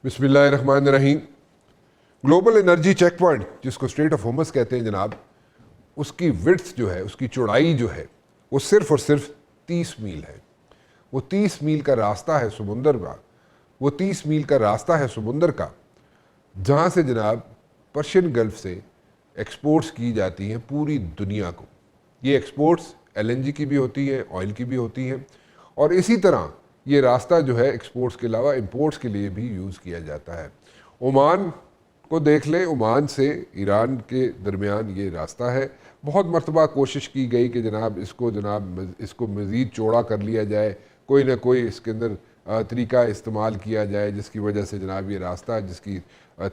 بسم اللہ الرحمن الرحیم۔ گلوبل انرجی چیک پوائنٹ جس کو اسٹریٹ آف ہارمز کہتے ہیں جناب، اس کی وڈتھ جو ہے، اس کی چوڑائی جو ہے وہ صرف اور صرف 30 میل ہے۔ وہ 30 میل کا راستہ ہے سمندر کا، وہ 30 میل کا راستہ ہے سمندر کا، جہاں سے جناب پرشین گلف سے ایکسپورٹس کی جاتی ہیں پوری دنیا کو۔ یہ ایکسپورٹس LNG کی بھی ہوتی ہیں، آئل کی بھی ہوتی ہیں، اور اسی طرح یہ راستہ جو ہے ایکسپورٹس کے علاوہ امپورٹس کے لیے بھی یوز کیا جاتا ہے۔ عمان کو دیکھ لیں، عمان سے ایران کے درمیان یہ راستہ ہے۔ بہت مرتبہ کوشش کی گئی کہ جناب اس کو مزید چوڑا کر لیا جائے، کوئی نہ کوئی اس کے اندر طریقہ استعمال کیا جائے جس کی وجہ سے جناب یہ راستہ جس کی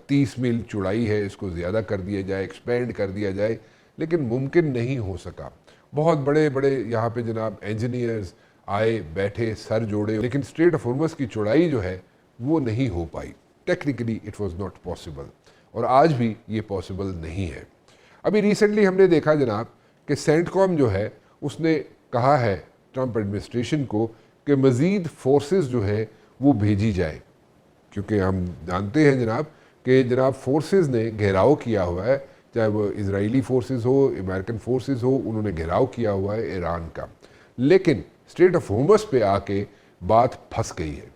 30 میل چوڑائی ہے اس کو زیادہ کر دیا جائے، ایکسپینڈ کر دیا جائے، لیکن ممکن نہیں ہو سکا۔ بہت بڑے بڑے یہاں پہ جناب انجینئرز آئے، بیٹھے، سر جوڑے، لیکن اسٹریٹ آف ہارمز کی چوڑائی جو ہے وہ نہیں ہو پائی۔ Technically it was not possible, اور آج بھی یہ پاسبل نہیں ہے۔ ابھی ریسنٹلی ہم نے دیکھا جناب کہ سینٹ کام جو ہے اس نے کہا ہے ٹرمپ ایڈمنسٹریشن کو کہ مزید فورسز جو ہے وہ بھیجی جائے، کیونکہ ہم جانتے ہیں جناب کہ فورسز نے گھیراؤ کیا ہوا ہے، چاہے وہ اسرائیلی فورسز ہو، امریکن فورسز ہو، انہوں نے گھیراؤ کیا ہوا ہے ایران کا، لیکن اسٹریٹ آف ہارمز پہ آ کے بات پھنس گئی ہے۔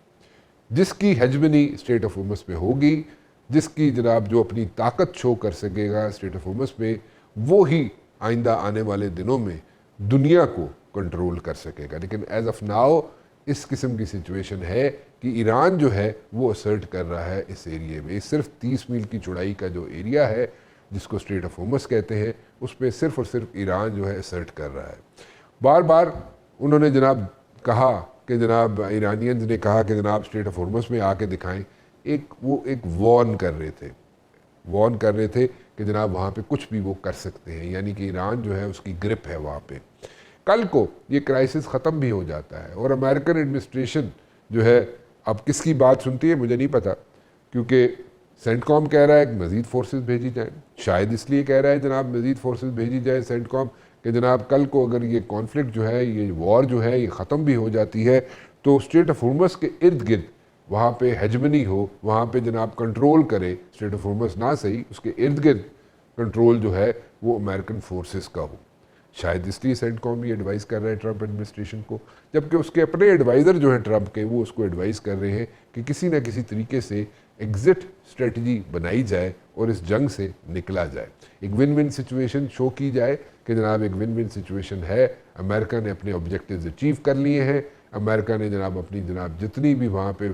جس کی ہیجمنی اسٹریٹ آف ہارمز پہ ہوگی، جس کی جناب جو اپنی طاقت شو کر سکے گا اسٹریٹ آف ہارمز پہ، وہ ہی آئندہ آنے والے دنوں میں دنیا کو کنٹرول کر سکے گا۔ لیکن ایز آف ناؤ اس قسم کی سچویشن ہے کہ ایران جو ہے وہ اسرٹ کر رہا ہے اس ایریے میں۔ صرف 30 میل کی چوڑائی کا جو ایریا ہے جس کو اسٹریٹ آف ہارمز کہتے ہیں، اس پہ صرف اور صرف ایران جو ہے اسرٹ کر رہا ہے۔ بار بار انہوں نے جناب کہا کہ جناب ایرانینز نے کہا کہ جناب اسٹریٹ آف ہارمز میں آ کے دکھائیں، وہ ایک وارن کر رہے تھے کہ جناب وہاں پہ کچھ بھی وہ کر سکتے ہیں، یعنی کہ ایران جو ہے اس کی گرپ ہے وہاں پہ۔ کل کو یہ کرائسس ختم بھی ہو جاتا ہے، اور امریکن ایڈمنسٹریشن جو ہے اب کس کی بات سنتی ہے مجھے نہیں پتا، کیونکہ سینٹ کام کہہ رہا ہے کہ مزید فورسز بھیجی جائیں، شاید اس لیے کہہ رہا ہے جناب مزید فورسز بھیجی جائیں سینٹ کام کہ جناب کل کو اگر یہ کانفلکٹ جو ہے، یہ وار جو ہے یہ ختم بھی ہو جاتی ہے تو اسٹریٹ آف ہارمز کے ارد گرد وہاں پہ ہیجمنی ہو، وہاں پہ جناب کنٹرول کرے اسٹریٹ آف ہارمز، نہ صحیح اس کے ارد گرد کنٹرول جو ہے وہ امریکن فورسز کا ہو۔ شاید اس لیے سینٹ کام یہ ایڈوائز کر رہا ہے ٹرمپ ایڈمنسٹریشن کو، جبکہ اس کے اپنے ایڈوائزر جو ہیں ٹرمپ کے، وہ اس کو ایڈوائز کر رہے ہیں کہ کسی نہ کسی طریقے سے ایگزٹ اسٹریٹجی بنائی جائے اور اس جنگ سے نکلا جائے، ایک ون ون سچویشن شو کی جائے کہ جناب ایک ون ون سچویشن ہے، امریکہ نے اپنے آبجیکٹیوز اچیو کر لیے ہیں، امریکہ نے جناب اپنی جتنی بھی وہاں پہ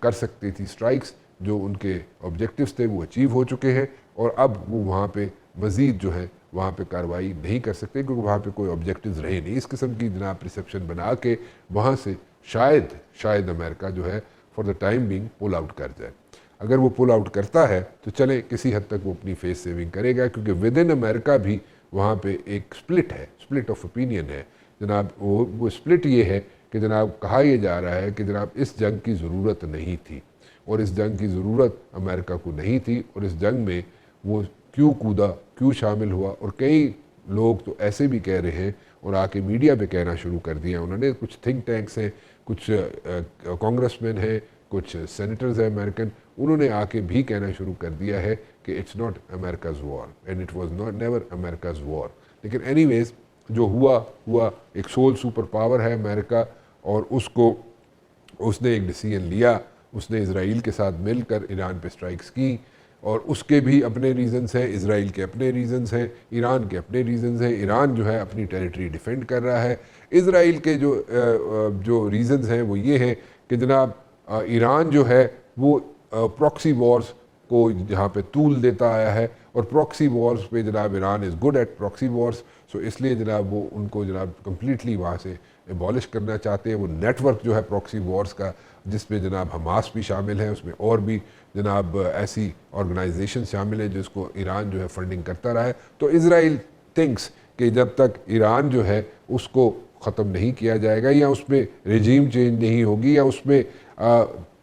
کر سکتی تھی اسٹرائکس، جو ان کے آبجیکٹیوز تھے وہ اچیو ہو چکے ہیں، اور اب وہ وہاں پہ مزید جو ہے وہاں پہ کارروائی نہیں کر سکتے، کیونکہ وہاں پہ کوئی آبجیکٹیوز رہے نہیں۔ اس قسم کی جناب پرسیپشن بنا کے وہاں سے شاید امریکہ جو ہے for the time being pull out کر جائے۔ اگر وہ پل آؤٹ کرتا ہے تو چلیں کسی حد تک وہ اپنی فیس سیونگ کرے گا، کیونکہ ود ان امریکہ بھی وہاں پہ ایک سپلٹ آف اوپینین ہے جناب۔ وہ سپلٹ یہ ہے کہ جناب کہا یہ جا رہا ہے کہ جناب اس جنگ کی ضرورت نہیں تھی، اور اس جنگ کی ضرورت امریکہ کو نہیں تھی، اور اس جنگ میں وہ کیوں کودا، کیوں شامل ہوا، اور کئی لوگ تو ایسے بھی کہہ رہے ہیں اور آ کے میڈیا پہ کہنا شروع کر دیا انہوں نے، کچھ تھنک ٹینکس ہیں، کچھ کانگریس مین ہیں، کچھ سینیٹرز ہیں امریکن، انہوں نے آ کے بھی کہنا شروع کر دیا ہے کہ it's not America's war and it was not never America's war. لیکن اینی ویز جو ہوا، ایک سول سپر پاور ہے امریکہ، اور اس نے ایک ڈیسیژن لیا، اس نے اسرائیل کے ساتھ مل کر ایران پہ اسٹرائکس کی، اور اس کے بھی اپنے ریزنز ہیں، اسرائیل کے اپنے ریزنز ہیں، ایران کے اپنے ریزنز ہیں۔ ایران جو ہے اپنی ٹیریٹری ڈیفینڈ کر رہا ہے، اسرائیل کے جو ریزنز ہیں وہ یہ ہیں کہ جناب ایران جو ہے وہ پراکسی وارز کو جہاں پہ طول دیتا آیا ہے، اور پراکسی وارز پہ جناب Iran is good at proxy wars, so اس لیے جناب وہ ان کو جناب کمپلیٹلی وہاں سے ایبالش کرنا چاہتے ہیں۔ وہ نیٹ ورک جو ہے پراکسی وارز کا، جس میں جناب حماس بھی شامل ہے، اس میں اور بھی جناب ایسی آرگنائزیشن شامل ہیں جس کو ایران جو ہے فنڈنگ کرتا رہا ہے۔ تو اسرائیل تھنکس کہ جب تک ایران جو ہے اس کو ختم نہیں کیا جائے گا، یا اس میں رجیم چینج نہیں ہوگی، یا اس میں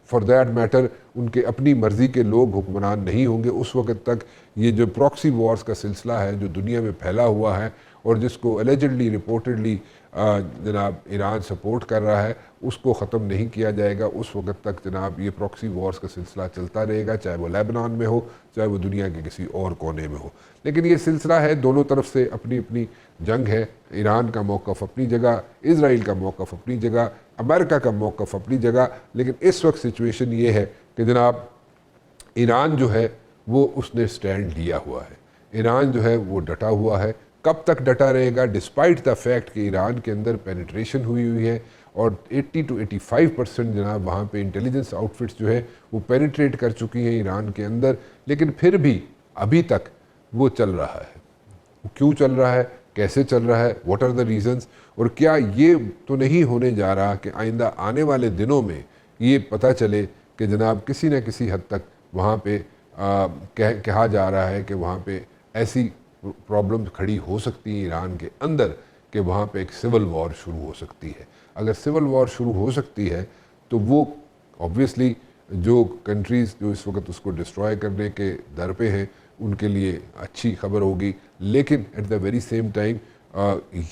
فار دیٹ میٹر ان کے اپنی مرضی کے لوگ حکمران نہیں ہوں گے، اس وقت تک یہ جو پراکسی وارز کا سلسلہ ہے جو دنیا میں پھیلا ہوا ہے، اور جس کو الیجڈلی رپورٹڈلی جناب ایران سپورٹ کر رہا ہے اس کو ختم نہیں کیا جائے گا اس وقت تک جناب یہ پراکسی وارز کا سلسلہ چلتا رہے گا، چاہے وہ لیبنان میں ہو چاہے وہ دنیا کے کسی اور کونے میں ہو. لیکن یہ سلسلہ ہے، دونوں طرف سے اپنی اپنی جنگ ہے. ایران کا موقف اپنی جگہ، اسرائیل کا موقف اپنی جگہ، امریکہ کا موقف اپنی جگہ. لیکن اس وقت سچویشن یہ ہے کہ جناب ایران جو ہے وہ اس نے سٹینڈ لیا ہوا ہے، ایران جو ہے وہ ڈٹا ہوا ہے. کب تک ڈٹا رہے گا ڈسپائٹ دا فیکٹ کہ ایران کے اندر پینیٹریشن ہوئی ہے اور 80 to 85% جناب وہاں پہ انٹیلیجنس آؤٹ فٹس جو ہے وہ پینیٹریٹ کر چکی ہیں ایران کے اندر. لیکن پھر بھی ابھی تک وہ چل رہا ہے. کیوں چل رہا ہے، کیسے چل رہا ہے، واٹ آر دا ریزنز، اور کیا یہ تو نہیں ہونے جا رہا کہ آئندہ آنے والے دنوں میں یہ پتہ چلے کہ جناب کسی نہ کسی حد تک وہاں پہ کہا جا رہا ہے کہ وہاں پہ ایسی پرابلم کھڑی ہو سکتی ہے ایران کے اندر کہ وہاں پہ ایک سول وار شروع ہو سکتی ہے. اگر سول وار شروع ہو سکتی ہے تو وہ آبویسلی جو کنٹریز جو اس وقت اس کو ڈسٹرائے کرنے کے در پہ ہیں ان کے لیے اچھی خبر ہوگی. لیکن at the very same time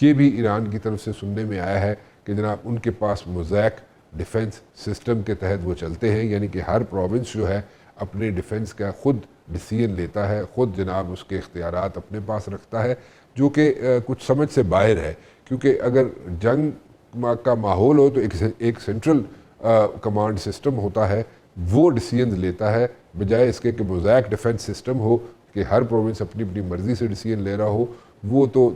یہ بھی ایران کی طرف سے سننے میں آیا ہے کہ جناب ان کے پاس موزیک ڈیفنس سسٹم کے تحت وہ چلتے ہیں، یعنی کہ ہر پروونس جو ہے اپنے ڈیفنس کا خود ڈیسیژن لیتا ہے، خود جناب اس کے اختیارات اپنے پاس رکھتا ہے، جو کہ کچھ سمجھ سے باہر ہے. کیونکہ اگر جنگ کا ماحول ہو تو ایک سینٹرل کمانڈ سسٹم ہوتا ہے، وہ ڈیسیژنز لیتا ہے، بجائے اس کے کہ موزیک ڈیفنس سسٹم ہو کہ ہر پروونس اپنی اپنی مرضی سے ڈیسیژن لے رہا ہو. وہ تو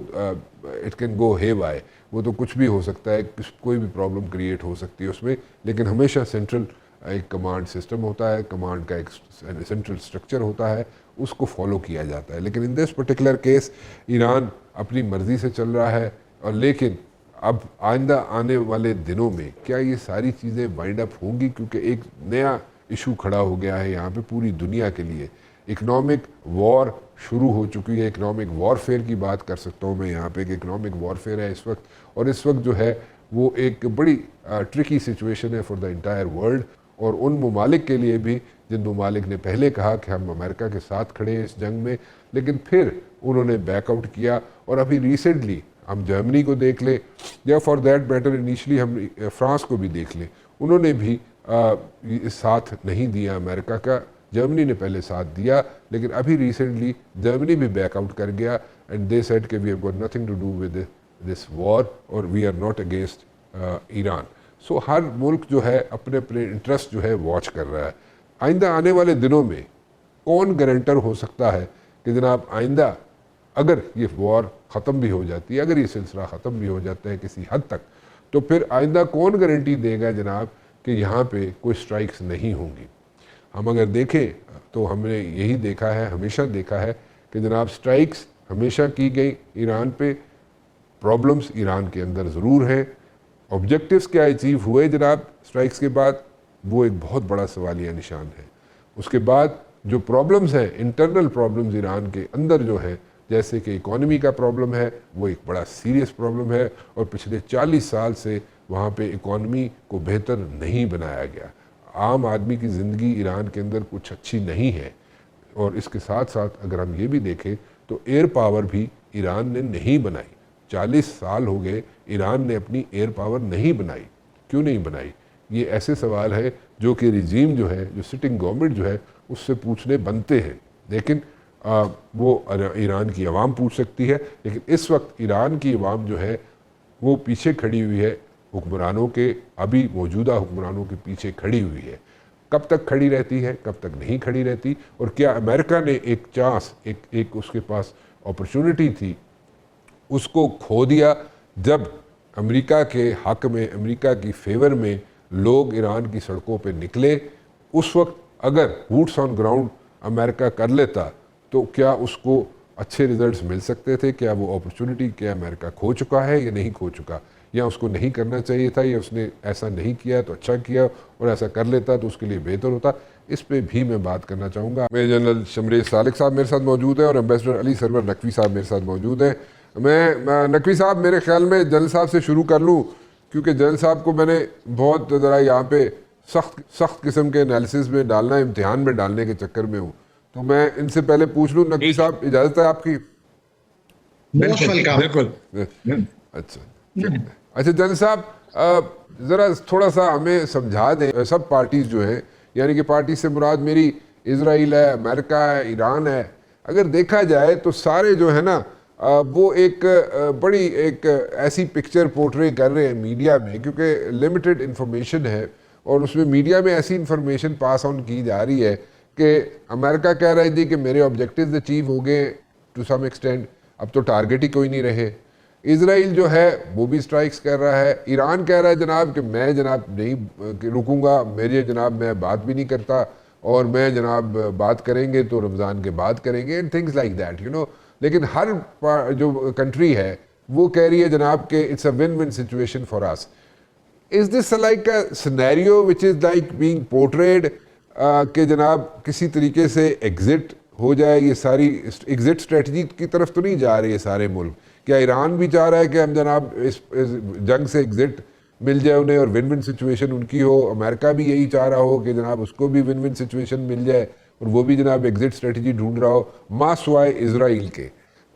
اٹ کین گو ہے وائے، وہ تو کچھ بھی ہو سکتا ہے، کوئی بھی پرابلم کریٹ ہو سکتی ہے اس میں. لیکن ہمیشہ سینٹرل ایک کمانڈ سسٹم ہوتا ہے، کمانڈ کا ایک سینٹرل سٹرکچر ہوتا ہے، اس کو فالو کیا جاتا ہے. لیکن ان دس پرٹیکولر کیس ایران اپنی مرضی سے چل رہا ہے. اور لیکن اب آئندہ آنے والے دنوں میں کیا یہ ساری چیزیں وائنڈ اپ ہوں گی؟ کیونکہ ایک نیا ایشو کھڑا ہو گیا ہے یہاں پہ پوری دنیا کے لیے. اکنامک وار شروع ہو چکی ہے، اکنامک وارفیئر کی بات کر سکتا ہوں میں یہاں پہ کہ اکنامک وارفیئر ہے اس وقت. اور اس وقت جو ہے وہ ایک بڑی ٹرکی سچویشن ہے فار دا انٹائر ورلڈ، اور ان ممالک کے لیے بھی جن ممالک نے پہلے کہا کہ ہم امریکہ کے ساتھ کھڑے ہیں اس جنگ میں، لیکن پھر انہوں نے بیک آؤٹ کیا. اور ابھی ریسنٹلی ہم جرمنی کو دیکھ لیں یا فار دیٹ میٹر انیشلی ہم فرانس کو بھی دیکھ لیں، انہوں نے بھی ساتھ نہیں دیا امریکہ کا. جرمنی نے پہلے ساتھ دیا لیکن ابھی ریسنٹلی جرمنی بھی بیک آؤٹ کر گیا اینڈ دے سیڈ کہ we have got nothing to do with this war اور we are not against Iran. So ہر ملک جو ہے اپنے اپنے انٹرسٹ جو ہے واچ کر رہا ہے. آئندہ آنے والے دنوں میں کون گارنٹر ہو سکتا ہے کہ جناب آئندہ اگر یہ وار ختم بھی ہو جاتی ہے، اگر یہ سلسلہ ختم بھی ہو جاتا ہے کسی حد تک، تو پھر آئندہ کون گارنٹی دے گا جناب کہ یہاں پہ کوئی سٹرائکس نہیں ہوں گی؟ ہم اگر دیکھیں تو ہم نے یہی دیکھا ہے، ہمیشہ دیکھا ہے کہ جناب سٹرائکس ہمیشہ کی گئی ایران پہ. پرابلمس ایران کے اندر ضرور ہیں. آبجیکٹیوز کیا اچیو ہوئے جناب سٹرائکس کے بعد، وہ ایک بہت بڑا سوالیہ نشان ہے. اس کے بعد جو پرابلمز ہیں، انٹرنل پرابلمز ایران کے اندر جو ہیں، جیسے کہ اکانومی کا پرابلم ہے، وہ ایک بڑا سیریس پرابلم ہے. اور پچھلے 40 سال سے وہاں پہ اکانومی کو بہتر نہیں بنایا گیا. عام آدمی کی زندگی ایران کے اندر کچھ اچھی نہیں ہے. اور اس کے ساتھ ساتھ اگر ہم یہ بھی دیکھیں تو ایئر پاور بھی ایران نے نہیں بنائی. 40 سال ہو گئے ایران نے اپنی ایئر پاور نہیں بنائی. کیوں نہیں بنائی؟ یہ ایسے سوال ہے جو کہ رجیم جو ہے، جو سٹنگ گورنمنٹ جو ہے، اس سے پوچھنے بنتے ہیں. لیکن وہ ایران کی عوام پوچھ سکتی ہے. لیکن اس وقت ایران کی عوام جو ہے وہ پیچھے کھڑی ہوئی ہے حکمرانوں کے، ابھی موجودہ حکمرانوں کے پیچھے کھڑی ہوئی ہے. کب تک کھڑی رہتی ہے، کب تک نہیں کھڑی رہتی؟ اور کیا امریکہ نے ایک چانس، ایک اس کے پاس اپرچونٹی تھی، اس کو کھو دیا جب امریکہ کے حق میں، امریکہ کی فیور میں لوگ ایران کی سڑکوں پہ نکلے. اس وقت اگر بوٹس آن گراؤنڈ امریکہ کر لیتا تو کیا اس کو اچھے ریزلٹس مل سکتے تھے؟ کیا وہ اپرچونٹی کیا امریکہ کھو چکا ہے یا نہیں کھو چکا؟ یا اس کو نہیں کرنا چاہیے تھا، یا اس نے ایسا نہیں کیا تو اچھا کیا، اور ایسا کر لیتا تو اس کے لیے بہتر ہوتا؟ اس پہ بھی میں بات کرنا چاہوں گا. میجر جنرل شمریز سالک صاحب میرے ساتھ موجود ہیں اور ایمبیسڈر علی سرور نقوی صاحب میرے ساتھ موجود ہیں. میں نقوی صاحب میرے خیال میں جنرل صاحب سے شروع کر لوں، کیونکہ جنرل صاحب کو میں نے بہت ذرا یہاں پہ سخت قسم کے انالیسز میں ڈالنا، امتحان میں ڈالنے کے چکر میں ہوں. تو میں ان سے پہلے پوچھ لوں نقوی صاحب، اجازت ہے آپ کی؟ بالکل. اچھا اچھا جن صاحب ذرا تھوڑا سا ہمیں سمجھا دیں, سب پارٹیز جو ہیں, یعنی کہ پارٹی سے مراد میری اسرائیل ہے, امریکہ ہے, ایران ہے, اگر دیکھا جائے تو سارے جو ہے نا وہ ایک بڑی ایک ایسی پکچر پورٹرے کر رہے ہیں میڈیا میں, کیونکہ لمیٹڈ انفارمیشن ہے اور اس میں میڈیا میں ایسی انفارمیشن پاس آن کی جا رہی ہے کہ امریکہ کہہ رہی تھی کہ میرے آبجیکٹیوز اچیو ہو گئے ٹو سم ایکسٹینٹ, اب تو ٹارگیٹ ہی کوئی نہیں رہے. اسرائیل جو ہے وہ بھی اسٹرائکس کر رہا ہے, ایران کہہ رہا ہے جناب کہ میں جناب نہیں رکوں گا, میرے جناب میں بات بھی نہیں کرتا, اور میں جناب بات کریں گے تو رمضان کے بعد کریں گے, and things like that you know. لیکن ہر جو کنٹری ہے وہ کہہ رہی ہے جناب کہ it's a win win situation for us. Is this like a scenario which is like being portrayed کہ جناب کسی طریقے سے ایگزٹ ہو جائے, یہ ساری ایگزٹ اسٹریٹجی کی طرف تو نہیں جا رہی ہے سارے ملک؟ کیا ایران بھی چاہ رہا ہے کہ ہم جناب اس جنگ سے ایگزٹ مل جائے انہیں اور ون ون سچویشن ان کی ہو؟ امریکہ بھی یہی چاہ رہا ہو کہ جناب اس کو بھی ون ون سچویشن مل جائے اور وہ بھی جناب ایگزٹ اسٹریٹجی ڈھونڈ رہا ہو, ماں سوائے اسرائیل کے.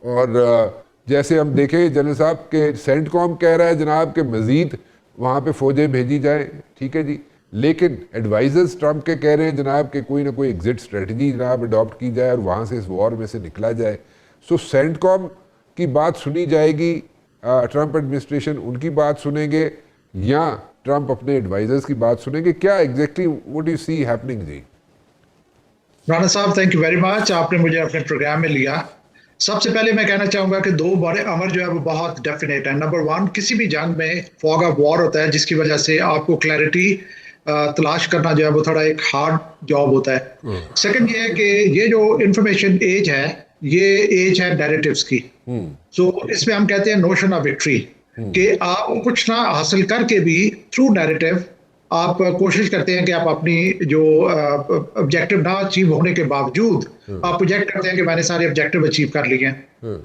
اور جیسے ہم دیکھیں جنرل صاحب کہ سینٹ کام کہہ رہا ہے جناب کہ مزید وہاں پہ فوجیں بھیجی جائیں, ٹھیک ہے جی, لیکن ایڈوائزرز ٹرمپ کے کہہ رہے ہیں جناب کہ کوئی نہ کوئی ایگزٹ اسٹریٹجی جناب اڈاپٹ کی جائے اور وہاں سے اس وار میں سے نکلا جائے. سو سینٹ کام کی بات سنی جائے گی, ٹرمپ ایڈمنسٹریشن ان کی بات سنیں گے, یا ٹرمپ اپنے ایڈوائزرز کی بات سنیں گے؟ کیا exactly what you see happening جی؟ رانا صاحب تھینک یو ویری مچ, آپ نے مجھے اپنے پروگرام میں لیا. سب سے پہلے میں کہنا چاہوں گا کہ دو بڑے امر جو ہے وہ بہت ڈیفینیٹ ہیں. نمبر ون, کسی بھی جنگ میں فوگ آف وار ہوتا ہے جس کی وجہ سے آپ کو کلیئرٹی تلاش کرنا جو ہے وہ تھوڑا ایک ہارڈ جاب ہوتا ہے. سیکنڈ یہ ہے کہ یہ جو انفارمیشن ایج ہے یہ ایج ہے نیریٹیوز کی. سو اس میں ہم کہتے ہیں نوشن آف وکٹری, کہ آپ کچھ نہ حاصل کر کے بھی تھرو نیریٹیو آپ کوشش کرتے ہیں کہ آپ اپنی جو آبجیکٹو نہ اچیو ہونے کے باوجود آپ پروجیکٹ کرتے ہیں کہ میں نے سارے آبجیکٹو اچیو کر لیے ہیں.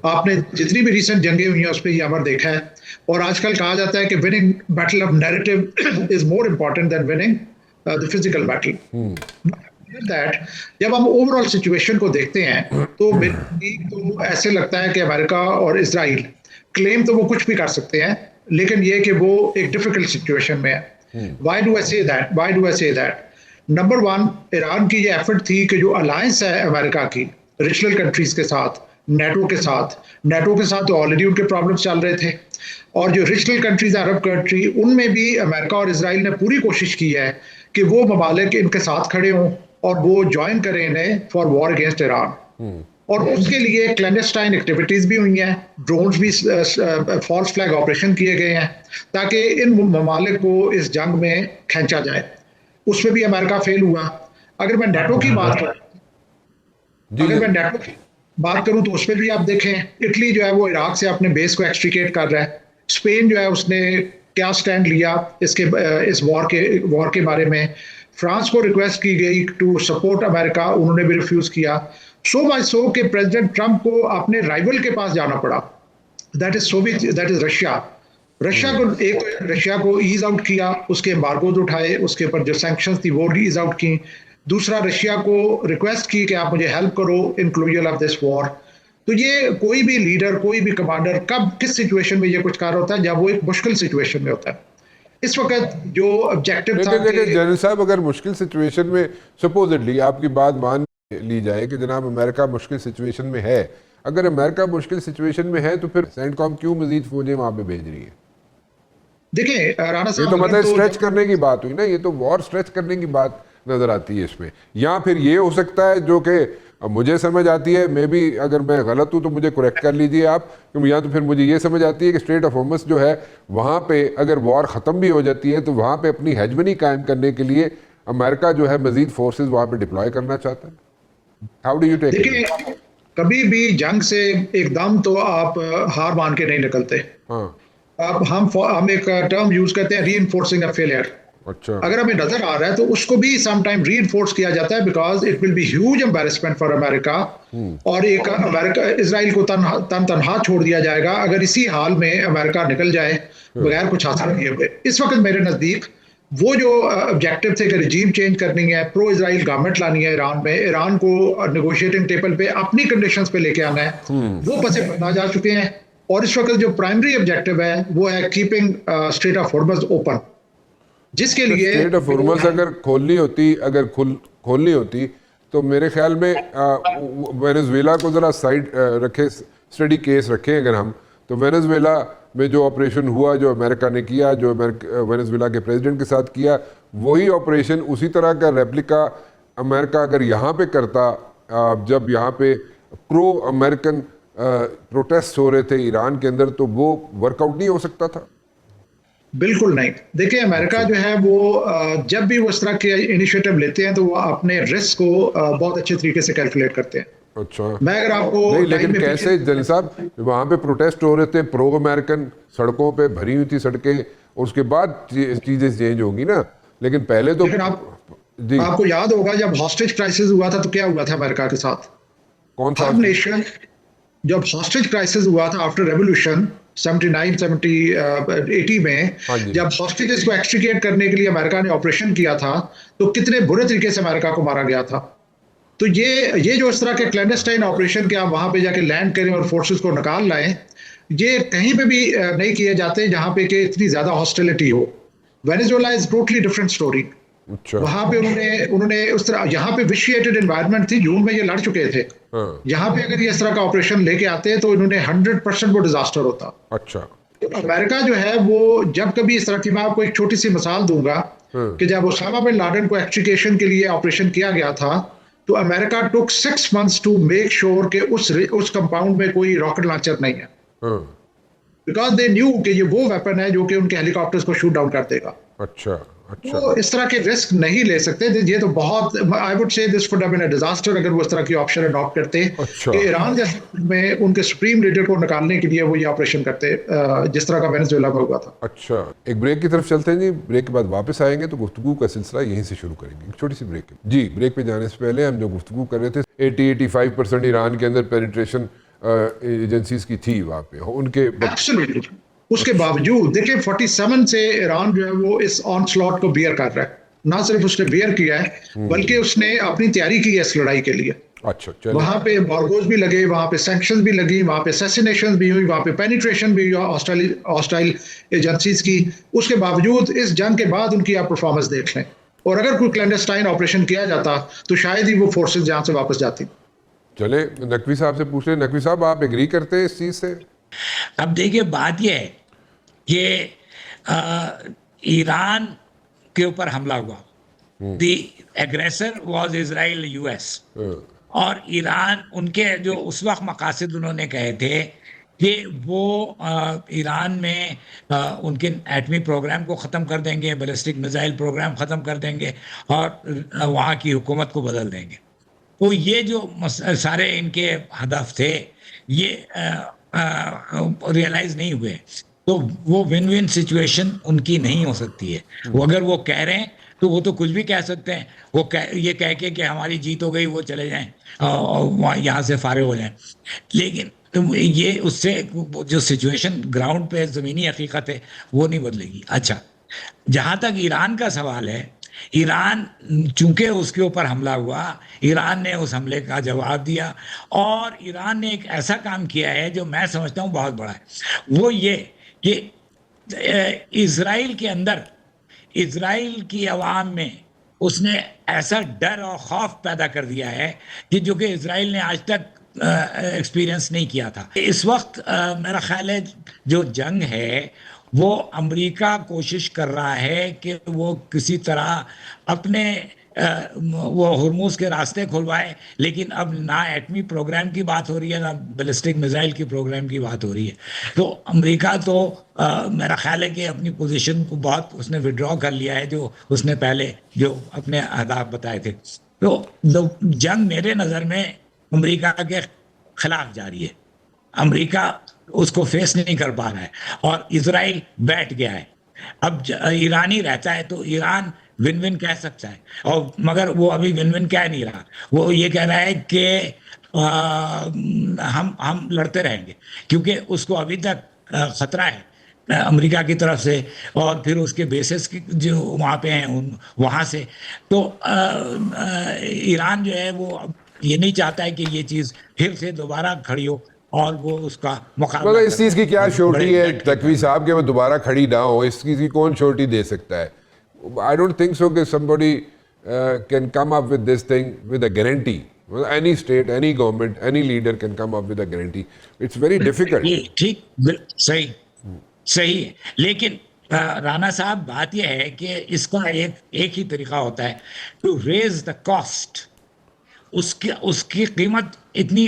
آپ نے جتنی بھی ریسنٹ جنگیں ہوئی ہیں اس پہ یہ امر دیکھا ہے, اور آج کل کہا جاتا ہے کہ winning battle of narrative is more important than winning the physical battle. جب ہم اوور آل سچویشن کو دیکھتے ہیں تو ایسے لگتا ہے کہ امریکہ اور اسرائیل کلیم تو وہ کچھ بھی کر سکتے ہیں, لیکن یہ کہ وہ ایک ڈیفیکلٹ سچویشن میں ہے. Why do I say that? Why do I say that? Number one, Iran کی یہ ایفرٹ تھی کہ جو الائنس ہے امریکہ کی ریجنل کنٹریز کے ساتھ, نیٹو کے ساتھ تو آلریڈی ان کے پرابلمس چل رہے تھے, اور جو regional countries Arab country in میں بھی امریکہ اور اسرائیل نے پوری کوشش کی ہے کہ وہ ممالک ان کے ساتھ کھڑے ہوں اور وہ جوائن کریں انہیں فار وار اگینسٹ ایران. اور اس کے لیے کلینڈسٹائن ایکٹیویٹیز بھی ہوئی ہیں, ڈرونز بھی فالس فلیگ آپریشن کیے گئے ہیں تاکہ ان ممالک کو اس جنگ میں کھینچا جائے. اس میں بھی امریکہ فیل ہوا. اگر میں نیٹو کی بات کروں تو اس میں بھی آپ دیکھیں اٹلی جو ہے وہ عراق سے اپنے بیس کو ایکسٹریکیٹ کر رہا ہے. اسپین جو ہے اس نے کیا سٹینڈ لیا اس وار کے بارے میں. فرانس کو ریکویسٹ کی گئی ٹو سپورٹ امریکہ, انہوں نے بھی ریفیوز کیا. سو بائی سو کہ پریزیڈنٹ ٹرمپ کو اپنے رائیول کے پاس جانا پڑا, دیٹ از رشیا. رشیا کو ایز آؤٹ کیا, اس کے امبارگوز اٹھائے, اس کے اوپر جو سینکشنز تھی وہ ایز آؤٹ کی. دوسرا, رشیا کو ریکویسٹ کی کہ آپ مجھے ہیلپ کرو ان کلوجر آف دس وار. تو یہ کوئی بھی لیڈر, کوئی بھی کمانڈر کب کس سچویشن میں یہ کچھ کر رہا ہوتا ہے؟ جب وہ ایک مشکل سچویشن میں ہوتا ہے. اس وقت جو آبجیکٹو تھا کہ جنرل صاحب اگر مشکل سچویشن میں سپوزڈلی آپ کی بات مان لی جائے کہ جناب امریکہ مشکل سچویشن میں ہے, اگر امریکہ مشکل سچویشن میں ہے تو پھر سینٹ کام کیوں مزید فوجیں وہاں پہ بھیج رہی ہے؟ دیکھیں رانا صاحب, یہ تو مطلب اسٹریچ کرنے کی بات ہوئی نا, یہ تو وار اسٹریچ کرنے کی بات نظر آتی ہے اس میں. یا پھر یہ ہو سکتا ہے جو کہ مجھے سمجھ آتی ہے, میں بھی اگر میں غلط ہوں تو مجھے کریکٹ کر لیجئے آپ, یا تو پھر مجھے یہ سمجھ آتی ہے کہ اسٹریٹ آف ہارمز جو ہے وہاں پہ اگر وار ختم بھی ہو جاتی ہے تو وہاں پہ اپنی ہیجمنی قائم کرنے کے لیے امریکہ جو ہے مزید فورسز وہاں پہ ڈپلوائے کرنا چاہتا ہے. How do you take it? دیکھیں کبھی بھی جنگ سے ایک دم تو آپ ہار مان کے نہیں نکلتے. اب ہم ایک ٹرم یوز کرتے ہیں ری انفورسنگ اے فیلئر. اگر ہمیں نظر آ رہا ہے تو اس کو بھی سم ٹائم ری انفورس کیا جاتا ہے, because it will be huge embarrassment for America, اور ایک امریکہ اسرائیل کو تنہا چھوڑ دیا جائے گا اگر اسی حال میں امریکہ نکل جائے بغیر کچھ حاصل کیے ہوئے. اس وقت میرے نزدیک وہ جو آبجیکٹو تھے کہ رجیم چینج کرنی ہے, پرو اسرائیل گورنمنٹ لانی ہے ایران میں, ایران کو نیگوشیٹنگ ٹیبل پہ اپنی کنڈیشنز پہ لے کے آنا ہے, وہ پسے پردہ جا چکے ہیں. اور اس وقت جو پرائمری آبجیکٹو ہے وہ ہے keeping street of harms open, جس کے لیے اسٹریٹ آف ہارمز اگر کھولنی ہوتی تو میرے خیال میں وینزویلا کو ذرا سائڈ رکھے، اسٹڈی کیس رکھیں اگر ہم، تو وینزویلا میں جو آپریشن ہوا، جو امریکہ نے کیا، جو وینزویلا کے پریزیڈنٹ کے ساتھ کیا، وہی آپریشن اسی طرح کا ریپلیکا امریکہ اگر یہاں پہ کرتا، جب یہاں پہ پرو امریکن پروٹیسٹ ہو رہے تھے ایران کے اندر، تو وہ ورک آؤٹ نہیں ہو سکتا تھا؟ بالکل نہیں. دیکھیں امریکہ جو ہے وہ جب بھی وہ اس طرح کے انیشیٹو لیتے ہیں تو وہ اپنے رسک کو بہت اچھے طریقے سے کیلکولیٹ کرتے ہیں. اچھا، میں اگر آپ کو نہیں لیکن کیسے جن صاحب وہاں پہ پروٹیسٹ ہو رہے تھے پرو امریکن، سڑکوں پہ بھری ہوئی تھی سڑکیں، اس کے بعد چیزیں چینج ہوں گی نا، لیکن پہلے تو جی آپ کو یاد ہوگا جب ہاسٹیج کرائسس ہوا تھا تو کیا ہوا تھا امریکہ کے ساتھ؟ کون سا ہر نیشن جب ہاسٹیج کرائسس ہوا تھا آفٹر ریولوشن 79-80 میں، جب ہاسٹیجز کو ایکسٹریکیٹ کرنے کے لیے امریکہ نے آپریشن کیا تھا تو کتنے برے طریقے سے امریکہ کو مارا گیا تھا. تو یہ جو اس طرح کے کلینڈسٹائن آپریشن کہ آپ وہاں پہ جا کے لینڈ کریں اور فورسز کو نکال لائیں، یہ کہیں پہ بھی نہیں کیے جاتے جہاں پہ کہ اتنی زیادہ hostility who. Venezuela is totally different story. وہاں پہ انہوں نے اس طرح یہاں پہ ویشیٹڈ انوائرمنٹ تھی، جون میں یہ لڑ چکے تھے. یہاں پہ اگر یہ اس طرح کا آپریشن لے کے آتے تو انہوں نے 100% وہ ڈیزاسٹر ہوتا. اچھا، امریکہ جو ہے وہ جب کبھی اس طرح کی، میں آپ کو ایک چھوٹی سی مثال دوں گا کہ جب اسامہ بن لادن کو ایکسٹریکیشن کے لیے آپریشن کیا گیا تھا تو امریکہ ٹوک 6 months ٹو میک شیور کہ اس کمپاؤنڈ میں کوئی راکٹ لانچر نہیں ہے، بیکاز دے نیو کہ یہ وہ ویپن ہے جو کہ ان کے ہیلی کاپٹرز کو شوٹ ڈاؤن کر دے گا. اچھا، وہ اس طرح کے رسک نہیں لے سکتے. یہ تو بہت I would say this would have been a disaster اگر وہ اس طرح کی آپشن اڈاپٹ کرتے کہ ایران جیسے میں ان کے سپریم لیڈر کو نکالنے کے لیے وہ یہ آپریشن کرتے جس طرح کا وینزویلا میں ہوا تھا. اچھا، ایک بریک کی طرف چلتے ہیں جی، بریک کے بعد واپس آئیں گے تو گفتگو کا سلسلہ یہیں سے شروع کریں گے. ایک چھوٹی سی بریک. جی بریک پہ جانے سے پہلے ہم جو گفتگو کر رہے تھے 80-85% ایران کے اندر پینیٹریشن ایجنسیز کی تھی وہاں پہ ان کے. اس کے باوجود دیکھیں 47 سے ایران جو ہے وہ اس آن سلاٹ کو بیئر کر رہا ہے. نہ صرف اس نے بیئر کیا ہے بلکہ اس نے اپنی تیاری کی ہے اس لڑائی کے لیے. اچھا، وہاں پہ امبارگوز بھی لگے، وہاں پہ سینکشنز بھی لگی، وہاں پہ اسیسینیشن بھی ہوئی، وہاں پہ پینیٹریشن بھی ہوئی ہاسٹائل ایجنسیز کی. اس کے باوجود اس جنگ کے بعد ان کی آپ پرفارمنس دیکھ لیں، اور اگر کوئی کلینڈسٹائن آپریشن کیا جاتا تو شاید ہی وہ فورسز جہاں سے واپس جاتی. چلے نقوی صاحب سے پوچھ لیں. نقوی صاحب آپ ایگری کرتے ہیں اس چیز سے؟ اب دیکھیے بات یہ ہے کہ ایران کے اوپر حملہ ہوا، دی ایگریسر واز اسرائیل US، اور ایران ان کے جو اس وقت مقاصد انہوں نے کہے تھے کہ وہ ایران میں ان کے ایٹمی پروگرام کو ختم کر دیں گے، بیلسٹک میزائل پروگرام ختم کر دیں گے اور وہاں کی حکومت کو بدل دیں گے. تو یہ جو سارے ان کے ہدف تھے یہ ریئلائز نہیں ہوئے، تو وہ ون ون سچویشن ان کی نہیں ہو سکتی ہے. وہ اگر وہ کہہ رہے ہیں تو وہ تو کچھ بھی کہہ سکتے ہیں، وہ یہ کہہ کے کہ ہماری جیت ہو گئی وہ چلے جائیں اور یہاں سے فارغ ہو جائیں، لیکن یہ اس سے جو سچویشن گراؤنڈ پہ زمینی حقیقت ہے وہ نہیں بدلے گی. اچھا، جہاں تک ایران کا سوال ہے، ایران چونکہ اس کے اوپر حملہ ہوا، ایران نے اس حملے کا جواب دیا، اور ایران نے ایک ایسا کام کیا ہے جو میں سمجھتا ہوں بہت بڑا ہے. وہ یہ کہ اسرائیل کے اندر، اسرائیل کی عوام میں اس نے ایسا ڈر اور خوف پیدا کر دیا ہے کہ جو کہ اسرائیل نے آج تک ایکسپیرینس نہیں کیا تھا. اس وقت میرا خیال ہے جو جنگ ہے وہ امریکہ کوشش کر رہا ہے کہ وہ کسی طرح اپنے وہ ہرموز کے راستے کھلوائے، لیکن اب نہ ایٹمی پروگرام کی بات ہو رہی ہے نہ بیلسٹک میزائل کی پروگرام کی بات ہو رہی ہے. تو امریکہ تو میرا خیال ہے کہ اپنی پوزیشن کو بہت اس نے وڈرا کر لیا ہے جو اس نے پہلے جو اپنے اہداف بتائے تھے. تو جنگ میرے نظر میں امریکہ کے خلاف جاری ہے، امریکہ اس کو فیس نہیں کر پا رہا ہے اور اسرائیل بیٹھ گیا ہے. اب ایرانی رہتا ہے تو ایران ون ون کہہ سکتا ہے، اور مگر وہ ابھی ون ون کہہ نہیں رہا. وہ یہ کہہ رہا ہے کہ ہم لڑتے رہیں گے، کیونکہ اس کو ابھی تک خطرہ ہے امریکہ کی طرف سے اور پھر اس کے بیسز جو وہاں پہ ہیں وہاں سے. تو ایران جو ہے وہ یہ نہیں چاہتا ہے کہ یہ چیز پھر سے دوبارہ کھڑی ہو. اور وہ اس کا مقابلہ مطلب اس چیز کی کیا شورٹی ہے بڑے تقوی صاحب کہ وہ دوبارہ کھڑی نہ ہو, اس چیز کی کون شورٹی دے سکتا ہے؟ آئی ڈونٹ تھنک سو کہ somebody can come up with this thing with a guarantee. Any state, any government, any leader can come up with a guarantee. It's very difficult. یہ ٹھیک صحیح ہے, لیکن رانا صاحب بات یہ ہے کہ اس کا ایک ہی طریقہ ہوتا ہے ٹو ریز دا کاسٹ. اس کی قیمت اتنی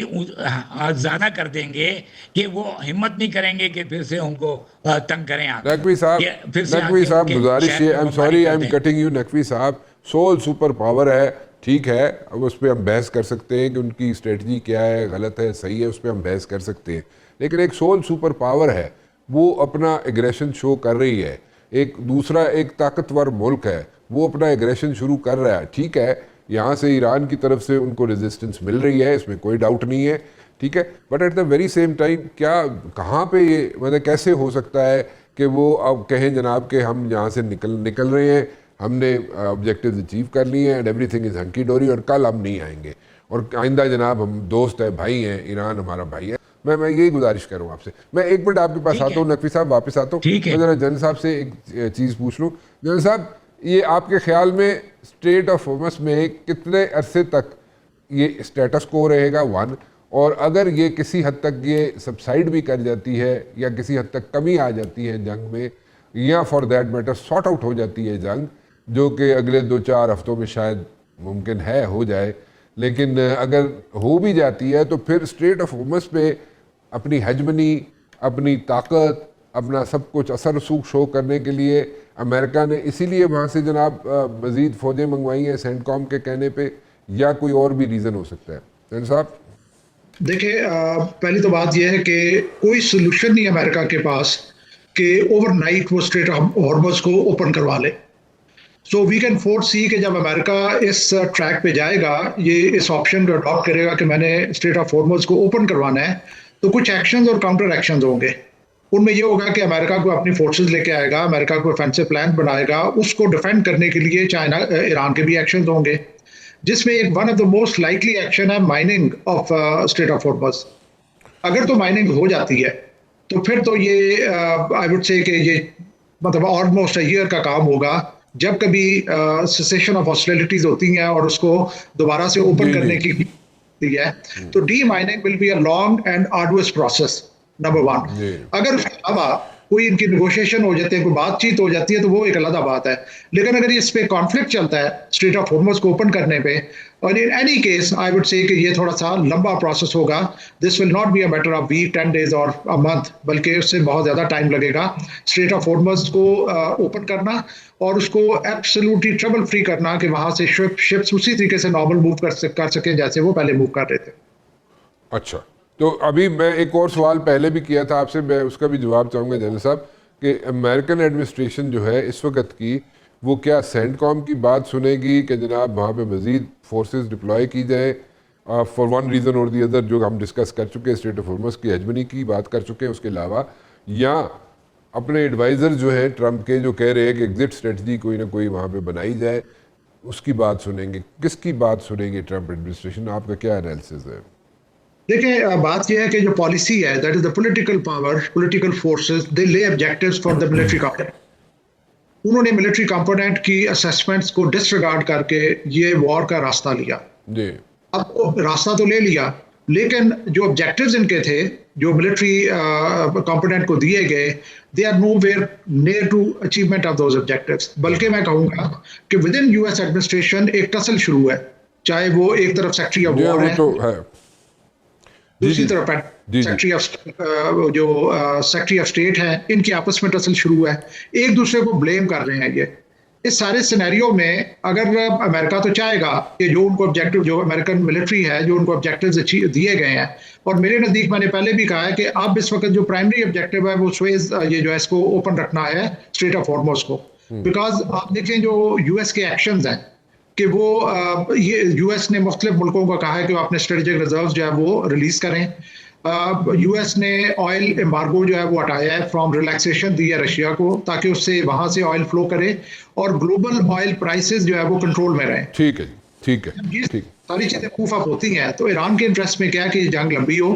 زیادہ کر دیں گے کہ وہ ہمت نہیں کریں گے کہ پھر سے ان کو تنگ کریں. نقوی صاحب گزارش ہے, I'm sorry I'm cutting you. Naqvi صاحب سول سپر پاور ہے, ٹھیک ہے, اب اس پہ ہم بحث کر سکتے ہیں کہ ان کی اسٹریٹجی کیا ہے, غلط ہے, صحیح ہے, اس پہ ہم بحث کر سکتے ہیں, لیکن ایک سول سپر پاور ہے, وہ اپنا ایگریشن شو کر رہی ہے. ایک دوسرا ایک طاقتور ملک ہے, وہ اپنا ایگریشن شروع کر رہا ہے, ٹھیک ہے, یہاں سے ایران کی طرف سے ان کو ریزسٹنس مل رہی ہے, اس میں کوئی ڈاؤٹ نہیں ہے, ٹھیک ہے, but at the very same time کیا کہاں پہ یہ مطلب کیسے ہو سکتا ہے کہ وہ اب کہیں جناب کہ ہم یہاں سے نکل رہے ہیں, ہم نے آبجیکٹیوز اچیو کر لیے ہیں, اینڈ ایوری تھنگ از ہنکی ڈوری, اور کل ہم نہیں آئیں گے, اور آئندہ جناب ہم دوست ہیں, بھائی ہیں, ایران ہمارا بھائی ہے. میں یہی گزارش کروں آپ سے. میں ایک منٹ آپ کے پاس آتا ہوں نقوی صاحب, واپس آتا ہوں. میں ذرا جنرل صاحب سے ایک چیز پوچھ لوں. جنرل صاحب, یہ آپ کے خیال میں اسٹریٹ آف ہارمز میں کتنے عرصے تک یہ اسٹیٹس کو رہے گا؟ ون, اور اگر یہ کسی حد تک یہ سبسائڈ بھی کر جاتی ہے یا کسی حد تک کمی آ جاتی ہے جنگ میں, یا for that matter sort out ہو جاتی ہے جنگ, جو کہ اگلے 2-4 ہفتوں میں شاید ممکن ہے ہو جائے, لیکن اگر ہو بھی جاتی ہے تو پھر اسٹریٹ آف ہارمز پہ اپنی ہیجمنی, اپنی طاقت, اپنا سب کچھ اثر رسوخ شو کرنے کے لیے امریکہ نے اسی لیے وہاں سے جناب مزید فوجیں منگوائی ہیں سینٹ کام کے کہنے پہ, یا کوئی اور بھی ریزن ہو سکتا ہے؟ جن صاحب دیکھیں, پہلی تو بات یہ ہے کہ کوئی سولوشن نہیں امریکہ کے پاس کہ اوور نائٹ وہ اسٹریٹ آف ہارمز کو اوپن کروا لے. سو وی کین فور سی کہ جب امریکہ اس ٹریک پہ جائے گا, یہ اس آپشن کو اڈاپٹ کرے گا کہ میں نے اسٹریٹ آف ہارمز کو اوپن کروانا ہے, تو کچھ ایکشنز اور کاؤنٹر ایکشنز ہوں گے. ان میں یہ ہوگا کہ امریکہ کو اپنی فورسز لے کے آئے گا, امریکہ کو ڈیفینسو پلان بنائے گا, اس کو ڈیفینڈ کرنے کے لیے چائنا ایران کے بھی ایکشنز ہوں گے, جس میں ایک one of the most likely action ہے mining of street of harms. اگر تو مائننگ ہو جاتی ہے تو پھر تو یہ آئی وڈ سے کہ یہ مطلب آلموسٹ اے ایئر کا کام ہوگا. جب کبھی سیسیشن آف ہاسٹیلٹیز ہوتی ہیں اور اس کو دوبارہ سے اوپن کرنے کی ہے, تو demining will be a long and arduous process, number one. اگر اس کے علاوہ کوئی ان کی نیگوشیشن ہو جاتی ہے, کوئی بات چیت ہو جاتی ہے, تو وہ ایک علیحدہ بات ہے. لیکن اگر اس پہ کانفلکٹ چلتا ہے اسٹریٹ آف ہارمز کو اوپن کرنے پہ, اور in any case I would say کہ یہ تھوڑا سا لمبا پروسیس ہوگا. This will not be a matter of week, 10 days اور اے منتھ, بلکہ اس سے بہت زیادہ ٹائم لگے گا اسٹریٹ آف ہارمز کو اوپن کرنا, اور اس کو ایبسلیوٹلی ٹربل فری کرنا کہ وہاں سے شپس اسی طریقے سے نارمل موو کر سکیں جیسے وہ پہلے موو کر رہے تھے. اچھا, تو ابھی میں ایک اور سوال پہلے بھی کیا تھا آپ سے, میں اس کا بھی جواب چاہوں گا جنرل صاحب, کہ امریکن ایڈمنسٹریشن جو ہے اس وقت کی, وہ کیا سینٹ کام کی بات سنے گی کہ جناب وہاں پہ مزید فورسز ڈپلوائے کی جائیں فار ون ریزن اور دی ادر, جو ہم ڈسکس کر چکے ہیں, اسٹریٹ آف ہارمز کی ہیجمنی کی بات کر چکے ہیں, اس کے علاوہ, یا اپنے ایڈوائزر جو ہیں ٹرمپ کے, جو کہہ رہے ہیں کہ ایگزٹ اسٹریٹجی کوئی نہ کوئی وہاں پہ بنائی جائے, اس کی بات سنیں گے؟ کس کی بات سنیں گے ٹرمپ ایڈمنسٹریشن؟ آپ کا کیا انالیسز ہے؟ دیکھیں, بات یہ ہے کہ جو پالیسی ہے, that is the political power, political forces, they lay objectives for the military component. انہوں نے ملٹری کمپوننٹ کی اسیسمنٹس کو ڈسریگارڈ کر کے یہ وار کا راستہ لیا. جی, اب راستہ تو لے لیا, لیکن جو آبجیکٹیوز ان کے تھے, جو ملٹری کمپوننٹ کو دیے گئے, they are nowhere near to achievement of those objectives. بلکہ میں کہوں گا کہ within US administration ایک ٹسل شروع ہے, چاہے وہ ایک طرف سیکٹری آف وار ہے, دوسری طرف سیکٹری آف جو سیکٹری آف اسٹیٹ ہیں, ان کی آپس میں ٹسل شروع ہے, ایک دوسرے کو بلیم کر رہے ہیں. یہ اس سارے سینیریو میں اگر امریکہ تو چاہے گا کہ جو ان کو آبجیکٹیو, جو امریکن ملٹری ہے, جو ان کو آبجیکٹیوز دیے گئے ہیں, اور میرے نزدیک میں نے پہلے بھی کہا ہے کہ اب اس وقت جو پرائمری آبجیکٹیو ہے وہ سویز, یہ جو ہے اس کو اوپن رکھنا ہے اسٹریٹ آف ہارمز کو. بیکاز آپ دیکھیں جو یو ایس کے ایکشنز ہیں کہ وہ یہ یو ایس نے مختلف ملکوں کو کہا ہے کہ وہ اپنے اسٹریٹجک ریزروز جو ہے وہ ریلیز کریں. یو ایس نے آئل ایمبارگو جو ہے وہ ہٹایا ہے, فرام ریلیکسیشن دی ہے رشیا کو, تاکہ اس سے وہاں سے آئل فلو کرے اور گلوبل آئل پرائسز جو ہے وہ کنٹرول میں رہیں. ٹھیک ہے, ٹھیک ہے, یہ ساری چیزیں موو اپ ہوتی ہیں, تو ایران کے انٹرسٹ میں کیا ہے کہ یہ جنگ لمبی ہو,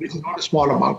which is not a small amount।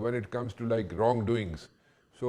when it comes to like wrongdoings. So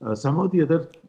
somehow the other.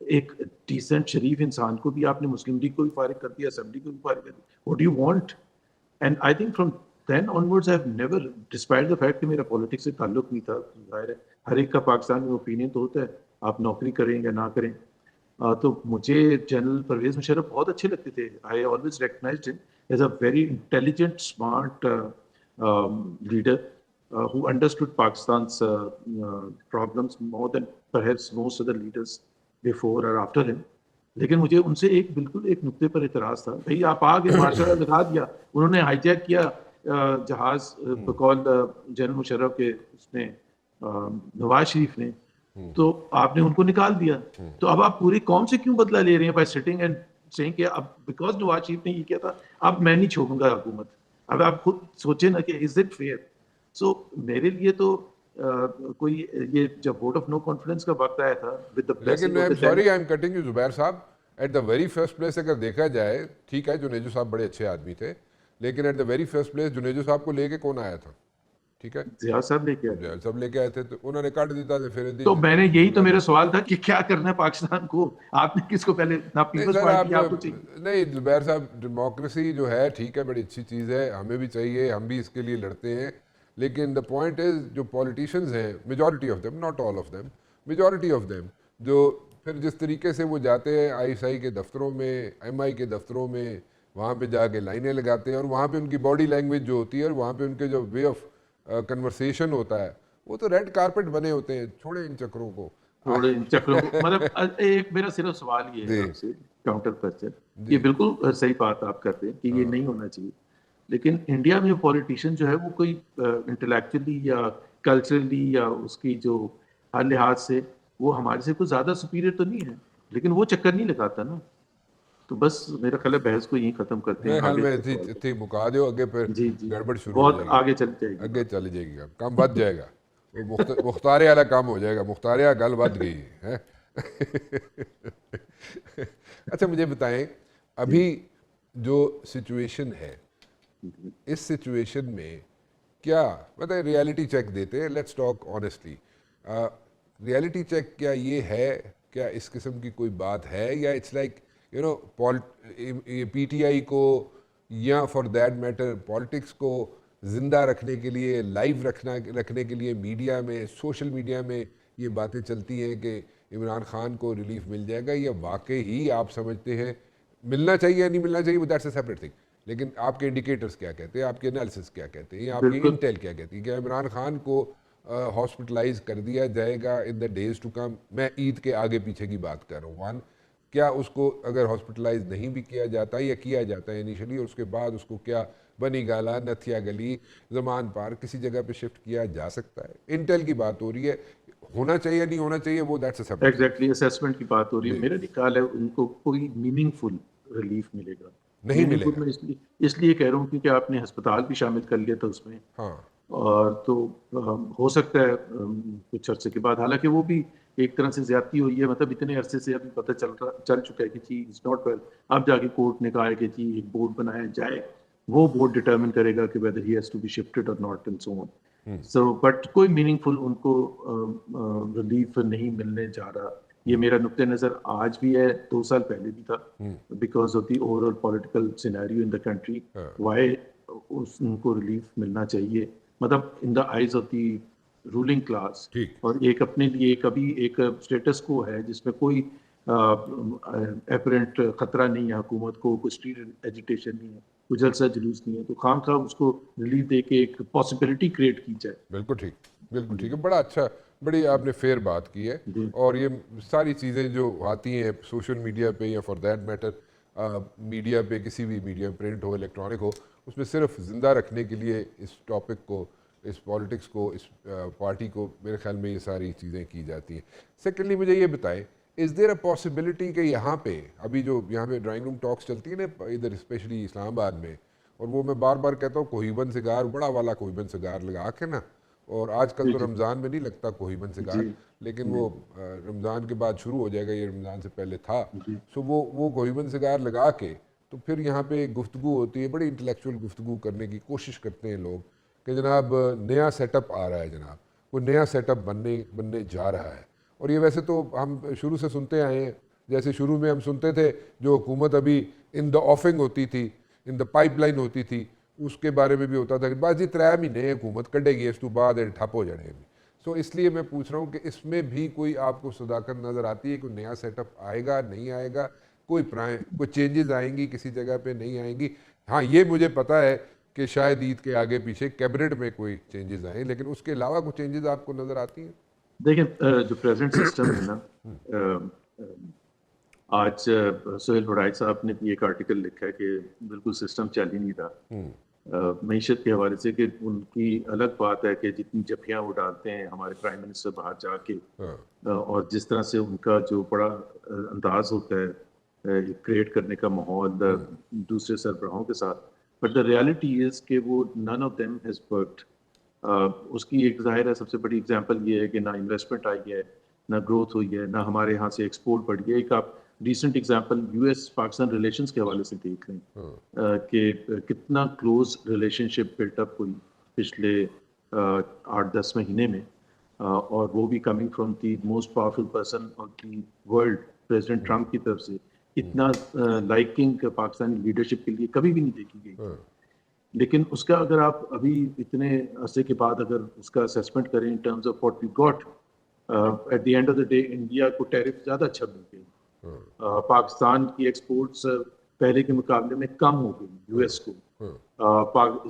ایک ڈیسنٹ شریف انسان کو بھی آپ نے مسلم لیگ کو بھی فارغ کر دیا, اسمبلی کو بھی فارغ کر دیا. What do you want? And I think from then onwards I have never, despite the fact کہ میرا پالیٹکس سے تعلق نہیں تھا, ظاہر ہے ہر ایک کا پاکستان میں اوپینین تو ہوتا ہے, آپ نوکری کریں یا نہ کریں. تو مجھے جنرل پرویز مشرف بہت اچھے لگتے تھے. آئی آلویز ریکگنائزڈ ہم as a very intelligent, smart leader who understood Pakistan's problems more than perhaps most other leaders before or after him. لیکن مجھے ان سے ایک بالکل ایک نقطے پر اعتراض تھا, بھائی آپ آگے مارشل لگا دیا, انہوں نے ہائی جیک کیا جہاز بقول جنرل مشرف کے اس نے نواز شریف نے, تو آپ نے ان کو نکال دیا. تو اب آپ پوری قوم سے کیوں بدلہ لے رہے ہیں بائی سٹنگ اینڈ سیئنگ کہ اب بیکاز نواز شریف نے یہ کیا تھا اب میں نہیں چھوڑوں گا حکومت. اب آپ خود سوچیں نا کہ از اٹ فیئر؟ سو میرے لیے تو کوئی یہ جب ووٹ آف نو کانفیڈنس کا وقت آیا تھا with the blessing لیکن of the sorry I am cutting you Zubair صاحب, at the very first place اگر دیکھا جائے, ٹھیک ہے جنیجو صاحب بڑے اچھے آدمی تھے, لیکن at the very first place Junejo صاحب کو لے کے کون آیا تھا؟ ٹھیک ہے ضیاء صاحب لے کے آئے. جیل سب لے کے آئے تھے, تو انہوں نے کاٹ دیتا تھا پھر تو میں نے یہی تو میرا سوال تھا کہ کیا کرنا ہے پاکستان کو, آپ نے کس کو پہلے نہ پیپلز پارٹی آپ کو چاہیے. نہیں زبیر صاحب, ڈیموکریسی جو ہے ٹھیک ہے بڑی اچھی چیز ہے, ہمیں بھی چاہیے, ہم بھی اس کے لیے لڑتے ہیں, لیکن دا پوائنٹ از جو پولیٹیشینز ہیں, majority of them, not all of them, majority of them, جو پھر جس طریقے سے وہ جاتے ہیں آئی ایس آئی کے دفتروں میں, ایم آئی کے دفتروں میں, وہاں پہ جا کے لائنیں لگاتے ہیں, اور وہاں پہ ان کی باڈی لینگویج جو ہوتی ہے اور وہاں پہ ان کے جو وے آف کنورسیشن ہوتا ہے, وہ تو ریڈ کارپٹ بنے ہوتے ہیں. چھوڑے ان چکروں کو, تھوڑے ان چکروں کو. مطلب ایک میرا صرف سوال یہ ہے آپ سے کاؤنٹر کوسچن, یہ بالکل صحیح بات آپ کرتے ہیں کہ یہ نہیں ہونا چاہیے, لیکن انڈیا میں پولیٹیشین جو ہے وہ کوئی انٹلیکچولی یا کلچرلی یا اس کی جو ہر لحاظ سے وہ ہمارے سے کوئی زیادہ سپیریئر تو نہیں ہے, لیکن وہ چکر نہیں لگاتا نا. تو بس میرا خیال ہے بحث کو یہیں ختم کرتے ہیں. خیال میں اتنی مکا دو آگے, پھر جی جی گڑبڑ شروع ہو بہت جائے گی, آگے چل جائے گی, آگے چلی جائے گی, کام بد جائے گا, وہ مختاریہ والا کام ہو جائے گا, مختاریہ گل بد گئی ہے. اچھا مجھے بتائیں, ابھی جو سچویشن ہے, اس سچویشن میں کیا مطلب ریالٹی چیک دیتے ہیں, let's talk honestly, reality check کیا یہ ہے, کیا اس قسم کی کوئی بات ہے, یا it's like you know P T I کو یا فار دیٹ میٹر پالیٹکس کو زندہ رکھنے کے لیے, لائیو رکھنے کے لیے میڈیا میں, سوشل میڈیا میں یہ باتیں چلتی ہیں کہ عمران خان کو ریلیف مل جائے گا, یا واقعی ہی آپ سمجھتے ہیں ملنا چاہیے یا نہیں ملنا چاہیے, وہ دیٹس اے سیپریٹ تھنگ, لیکن آپ کے انڈیکیٹرز کیا کہتے ہیں, آپ کے انالیسس کیا کہتے ہیں, یا آپ کی انٹیل کیا کہتی ہے کہ عمران خان کو ہاسپٹلائز کر دیا جائے گا ان دا ڈیز ٹو کم؟ میں عید کے آگے پیچھے کی بات کر رہا ہوں. ون, کیا اس کو اگر ہاسپٹلائز نہیں بھی کیا جاتا یا کیا جاتا ہے انیشلی, اور اس کے بعد اس کو کیا بنی گالا, نتھیا گلی, زمان پارک کسی جگہ پہ شفٹ کیا جا سکتا ہے؟ انٹیل کی بات ہو رہی ہے, ہونا چاہیے نہیں ہونا چاہیے, وہ that's a separate. Exactly assessment کی بات ہو رہی ہے. میرا نہیں خیال ہے ان کو کوئی میننگ فل ریلیف ملے گا, نہیں ملے گا. میں اس لیے کہہ رہا ہوں کیونکہ آپ نے ہسپتال بھی شامل کر لیا تھا اس میں, ہاں, اور تو ہو سکتا ہے کچھ عرصے کے بعد, حالانکہ وہ بھی ایک طرح سے زیادتی ہوئی ہے, مطلب اتنے عرصے سے ابھی پتہ چل چکا ہے کہ جی اٹس ناٹ ویل. اب جا کے کورٹ نے کہا ہے کہ جی ایک بورڈ بنایا جائے, وہ بورڈ ڈٹرمن کرے گا کہ whether he has to be shifted or not and so on. So but کوئی میننگ فل ان کو ریلیف نہیں ملنے جا رہا, یہ میرا نقطۂ نظر آج بھی ہے, 2 سال پہلے بھی تھا, because of the overall political scenario in the country. Why ان کو ریلیف ملنا چاہیے, مطلب in the eyes of the ruling class, اور ایک اپنے لیے کبھی ایک اسٹیٹس کو ہے جس میں کوئی اپیرنٹ خطرہ نہیں ہے حکومت کو, کوئی اسٹریٹ ایجیٹیشن نہیں ہے, کوئی جلسہ جلوس نہیں ہے, تو خام خواہ اس کو ریلیف دے کے ایک پاسبلٹی کریٹ کی جائے. بالکل ٹھیک, بالکل ٹھیک ہے, بڑا اچھا, بڑی آپ نے فیئر بات کی ہے. اور یہ ساری چیزیں جو آتی ہیں سوشل میڈیا پہ یا فار دیٹ میٹر میڈیا پہ, کسی بھی میڈیا, پرنٹ ہو الیکٹرانک ہو, اس میں صرف زندہ رکھنے کے لیے اس ٹاپک کو, اس پالیٹکس کو, اس پارٹی کو, میرے خیال میں یہ ساری چیزیں کی جاتی ہیں. سیکنڈلی مجھے یہ بتائیں, از دیر اے پاسبلٹی کہ یہاں پہ ابھی جو یہاں پہ ڈرائنگ روم ٹاکس چلتی ہیں نا ادھر اسپیشلی اسلام آباد میں, اور وہ میں بار بار کہتا ہوں کوہیبن سگار, بڑا والا کوہیبن سگار لگا کے نا, اور آج کل تو رمضان میں نہیں لگتا کوہیبن سگار, لیکن وہ رمضان کے بعد شروع ہو جائے گا, یہ رمضان سے پہلے تھا. سو وہ کوہیبن سگار لگا کے تو پھر یہاں پہ ایک گفتگو ہوتی ہے, بڑی انٹلیکچوئل گفتگو کرنے کی کوشش کرتے ہیں لوگ کہ جناب نیا سیٹ اپ آ رہا ہے, جناب وہ نیا سیٹ اپ بننے جا رہا ہے. اور یہ ویسے تو ہم شروع سے سنتے آئے ہیں, جیسے شروع میں ہم سنتے تھے جو حکومت ابھی ان دا آفنگ ہوتی تھی, ان دا پائپ لائن ہوتی تھی, اس کے بارے میں بھی ہوتا تھا کہ بعض 3 مہینے حکومت کٹے گی, اس تو بعد ٹھپ ہو جانے گی. سو اس لیے میں پوچھ رہا ہوں کہ اس میں بھی کوئی آپ کو صداقت نظر آتی ہے, کوئی نیا سیٹ اپ آئے گا, نہیں آئے گا, کوئی چینجز آئیں گی کسی جگہ پہ, نہیں آئیں گی؟ ہاں یہ مجھے پتا ہے کہ شاید عید کے آگے پیچھے کیبنٹ میں کوئی چینجز آئیں, لیکن اس کے علاوہ کوئی چینجز آپ کو نظر آتی ہیں؟ دیکھیں جو پریزنٹ سسٹم ہے نا, آج سہیل وڑائی صاحب نے بھی ایک آرٹیکل لکھا ہے کہ بالکل سسٹم چل ہی نہیں رہا معیشت کے حوالے سے, کہ ان کی الگ بات ہے کہ جتنی جفیاں وہ ڈالتے ہیں ہمارے پرائم منسٹر باہر جا کے, اور جس طرح سے ان کا جو بڑا انداز ہوتا ہے کریٹ کرنے کا ماحول دوسرے سربراہوں کے ساتھ, بٹ دا ریالٹی از کہ وہ none of them has worked. اس کی ایک ظاہر ہے سب سے بڑی اگزامپل یہ ہے کہ نہ انویسٹمنٹ آئی ہے, نہ گروتھ ہوئی ہے, نہ ہمارے یہاں سے ایکسپورٹ بڑھ گیا. ایک آپ recent example U S Pakistan relations کے حوالے سے دیکھ لیں کہ کتنا کلوز ریلیشن شپ بلٹ اپ ہوئی پچھلے 8-10 مہینے میں, اور وہ بھی coming from the most powerful person of the world, president Trump کی طرف سے. اتنا لائکنگ پاکستانی لیڈرشپ کے لیے کبھی بھی نہیں دیکھی گئی. لیکن اس کا اگر آپ ابھی اتنے عرصے کے بعد اگر اس کا اسیسمنٹ کریں in terms of what we got, at the end of the day India کو ٹیرف زیادہ اچھا مل گئی. پاکستان کی ایکسپورٹس پہلے کے مقابلے میں کم ہو گئی یو ایس کو,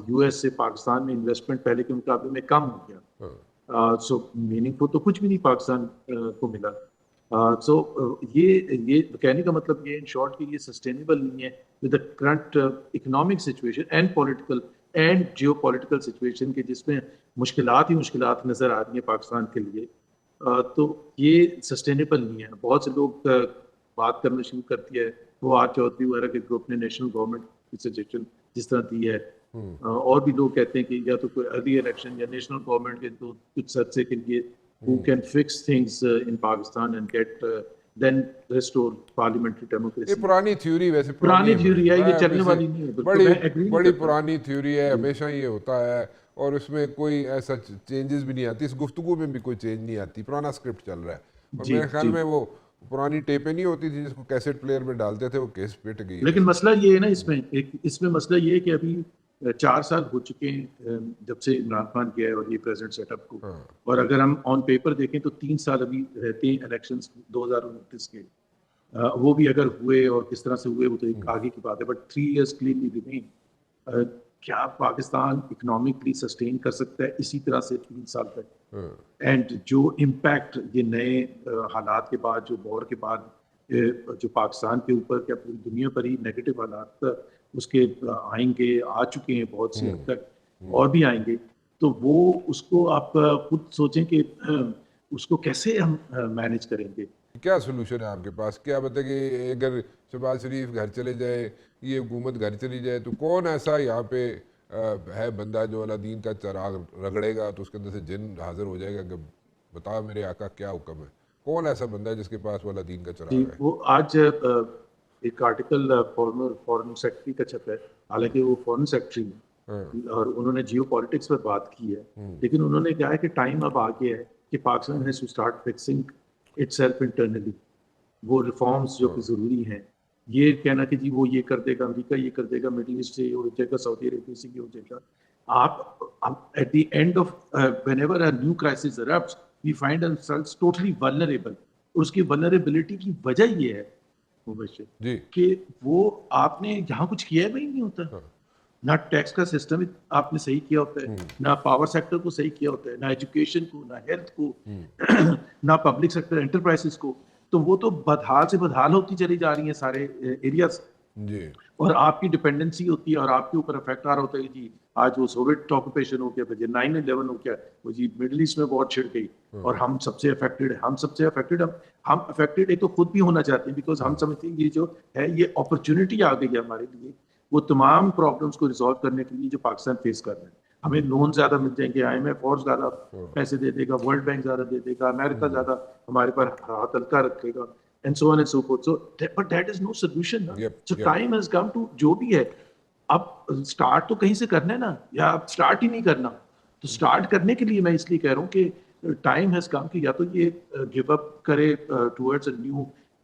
یو ایس سے پاکستان میں انویسٹمنٹ پہلے کے مقابلے میں کم ہو گیا. سو میننگ فل تو کچھ بھی نہیں پاکستان کو ملا. سو یہ کہنے کا مطلب یہ ان شارٹ کہ یہ سسٹینیبل نہیں ہے with the current economic situation and political and geo political situation کے, جس میں مشکلات ہی مشکلات نظر آ رہی ہیں پاکستان کے لیے. تو یہ سسٹینیبل نہیں ہے. بہت سے لوگ بات کرنا شروع کرتی ہے وہ آج چودھری وغیرہ کے گروپ نے نیشنل گورنمنٹ کی سجیشن جس طرح دی ہے, اور بھی لوگ کہتے ہیں کہ یا تو کوئی ارلی الیکشن یا نیشنل گورنمنٹ کے تو کچھ عرصے کے لیے who can fix things in Pakistan and get then restore parliamentary democracy. یہ پرانی تھیوری, ویسے پرانی تھیوری ہے, یہ چلنے والی نہیں ہے. بڑی پرانی تھیوری ہے, ہمیشہ یہ ہوتا ہے, اور اس میں کوئی ایسا چینجز بھی نہیں آتی, اس گفتگو میں بھی کوئی چینج نہیں آتی, پرانا اسکرپٹ چل رہا ہے. اور میرے خیال میں وہ پرانی ٹیپیں نہیں ہوتی تھی جس کو کیسٹ پلیئر میں ڈالتے تھے, وہ کیس پٹ گئی. لیکن مسئلہ یہ ہے نا اس میں مسئلہ یہ ہے کہ ابھی 4 سال ہو چکے ہیں جب سے عمران خان کیا ہے اور یہ پریزیڈنٹ سیٹ اپ کو, اور اگر ہم آن پیپر دیکھیں تو 3 سال ابھی رہتے ہیں الیکشنز 2029 کے. وہ بھی اگر ہوئے اور کس طرح سے ہوئے وہ تو ایک آگے کی بات ہے, بٹ 3 years کلینلی ریمین. کیا پاکستان اکنامکلی سسٹین کر سکتا ہے اسی طرح سے 3 سال تک؟ اینڈ جو امپیکٹ یہ نئے حالات کے بعد, جو وار کے بعد جو پاکستان کے اوپر کیا پوری دنیا پر ہی نیگیٹو حالات اس کے آئیں گے, آ چکے ہیں بہت سی حد تک, اور بھی آئیں گے, تو وہ اس کو آپ خود سوچیں کہ اس کو کیسے ہم مینیج کریں گے. کیا سولوشن ہے آپ کے پاس؟ کیا بتائیں کہ اگر شہباز شریف گھر چلے جائے, یہ حکومت گھر چلی جائے, تو کون ایسا یہاں پہ ہے بندہ جو اللہ دین کا چراغ رگڑے گا تو اس کے اندر سے جن حاضر ہو جائے گا کہ بتا میرے آقا کیا حکم ہے؟ کون ایسا بندہ ہے جس کے پاس وہ اللہ دین کا چراغ ہے؟ وہ آج ایک آرٹیکل فورن سیکرٹری کا چھپا ہے, حالانکہ وہ فورن سیکرٹری ہیں اور انہوں نے جیو پالیٹکس پر بات کی ہے, لیکن انہوں نے کہا ہے کہ ٹائم اب آ گیا ہے کہ Pakistan has to start fixing itself internally. وہ ریفارمز جو کہ ضروری ہیں, یہ کہنا کہ جی وہ یہ کر دے گا, امریکہ یہ کر دے گا, مڈل ایسٹ سے یہ ہو جائے گا, سعودی عربیہ سے یہ ہو جائے گا. آپ at the end of whenever a new crisis erupts we find ourselves totally vulnerable. اور اس کی vulnerability کی وجہ یہ ہے مبشر کہ وہ آپ نے یہاں کچھ کیا بھی نہیں ہوتا, نہ ٹیکس کا سسٹم آپ نے صحیح کیا ہوتا ہے, نہ پاور سیکٹر کو صحیح کیا ہوتا ہے, نہ ایجوکیشن کو, نہ ہیلتھ کو, نہ پبلک سیکٹر انٹرپرائزز کو. تو وہ تو بدحال سے بدحال ہوتی چلی جا رہی ہیں سارے ایریاز, اور آپ کی ڈپینڈنسی ہوتی ہے اور آپ کے اوپر افیکٹ آ رہا ہوتا ہے. جی آج وہ سوویٹ آکوپیشن ہو گیا, پھر 9/11 ہو گیا, وہ جی مڈل ایسٹ میں وار چھڑ گئی, اور ہم سب سے افیکٹڈ ہیں. ہم افیکٹڈ ایک تو خود بھی ہونا چاہتے ہیں بیکاز ہم سمجھتے ہیں یہ جو ہے یہ اپرچونٹی آ گئی ہے ہمارے لیے وہ تمام پرابلمس کو ریزالو کرنے کے لیے جو پاکستان فیس کر رہے ہیں. ہمیں لون زیادہ مل جائیں گے, IMF اور زیادہ پیسے دے دے گا, ورلڈ بینک زیادہ دے دے گا, امریکہ زیادہ ہمارے پر ہاتھ ہلکا رکھے گا, and so on and so forth. So but that is no solution. So time has come to جو بھی ہے اب اسٹارٹ تو کہیں سے کرنا ہے نا, یا اب اسٹارٹ ہی نہیں کرنا. تو اسٹارٹ کرنے کے لیے میں اس لیے کہہ رہا ہوں کہ ٹائم ہیز کم کہ یا تو یہ گیو اپ کرے towards a new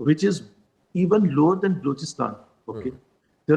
which is even lower than Balochistan, okay? So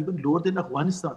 even lower than Afghanistan,